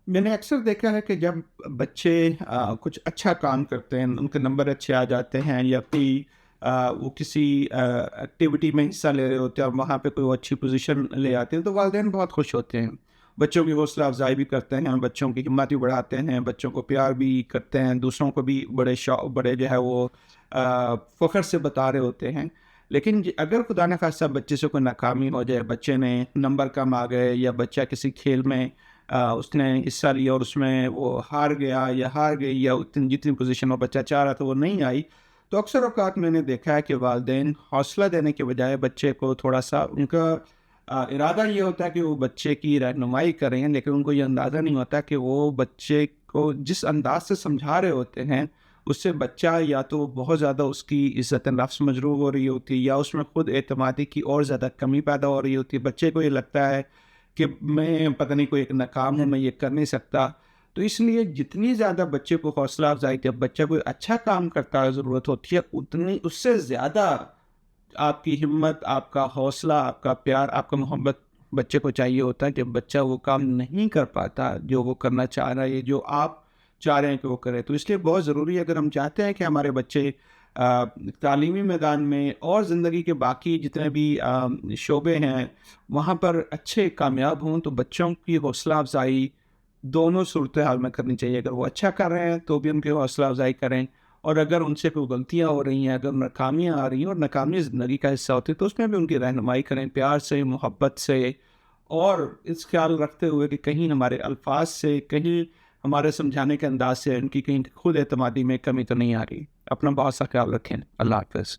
میں نے اکثر دیکھا ہے کہ جب بچے کچھ اچھا کام کرتے ہیں، ان کے نمبر اچھے آ جاتے ہیں، یا پھر وہ کسی ایکٹیویٹی میں حصہ لے رہے ہوتے ہیں اور وہاں پہ کوئی وہ اچھی پوزیشن لے آتے ہیں، تو والدین بہت خوش ہوتے ہیں، بچوں کی حوصلہ افزائی بھی کرتے ہیں، بچوں کی ہمت بھی بڑھاتے ہیں، بچوں کو پیار بھی کرتے ہیں، دوسروں کو بھی بڑے شوق بڑے جو ہے وہ فخر سے بتا رہے ہوتے ہیں۔ لیکن اگر خدا نخواستہ بچے سے کوئی ناکامی ہو جائے، بچے نے نمبر کم آ گئے، یا بچہ کسی کھیل میں اس نے حصہ لیا اور اس میں وہ ہار گیا یا ہار گئی، یا جتنی پوزیشن وہ بچہ چاہ رہا تھا وہ نہیں آئی، تو اکثر اوقات میں نے دیکھا ہے کہ والدین حوصلہ دینے کے بجائے بچے کو تھوڑا سا ان کا ارادہ یہ ہوتا ہے کہ وہ بچے کی رہنمائی کریں، لیکن ان کو یہ اندازہ نہیں ہوتا کہ وہ بچے کو جس انداز سے سمجھا رہے ہوتے ہیں، اس سے بچہ یا تو بہت زیادہ اس کی عزت نفس مجروح ہو رہی ہوتی ہے، یا اس میں خود اعتمادی کی اور زیادہ کمی پیدا ہو رہی ہوتی ہے۔ بچے کو یہ لگتا ہے کہ میں پتہ نہیں کوئی ایک ناکام ہوں، میں یہ کر نہیں سکتا۔ تو اس لیے جتنی زیادہ بچے کو حوصلہ افزائی، جب بچہ کوئی اچھا کام کرتا ہے ضرورت ہوتی ہے، اتنی اس سے زیادہ آپ کی ہمت، آپ کا حوصلہ، آپ کا پیار، آپ کا محبت بچے کو چاہیے ہوتا ہے۔ جب بچہ وہ کام نہیں کر پاتا جو وہ کرنا چاہ رہا ہے، جو آپ چاہ رہے ہیں کہ وہ کرے، تو اس لیے بہت ضروری ہے، اگر ہم چاہتے ہیں کہ ہمارے بچے تعلیمی میدان میں اور زندگی کے باقی جتنے بھی شعبے ہیں وہاں پر اچھے کامیاب ہوں، تو بچوں کی حوصلہ افزائی دونوں صورتحال میں کرنی چاہیے۔ اگر وہ اچھا کر رہے ہیں تو بھی ان کی حوصلہ افزائی کریں، اور اگر ان سے کوئی غلطیاں ہو رہی ہیں، اگر ناکامیاں آ رہی ہیں اور ناکامی زندگی کا حصہ ہوتی ہے، تو اس میں بھی ان کی رہنمائی کریں، پیار سے، محبت سے، اور اس خیال رکھتے ہوئے کہ کہیں ہمارے الفاظ سے، کہیں ہمارے سمجھانے کے انداز سے ان کی کہیں خود اعتمادی میں کمی تو نہیں آ رہی۔ اپنا بہت سا خیال رکھیں۔ اللہ حافظ۔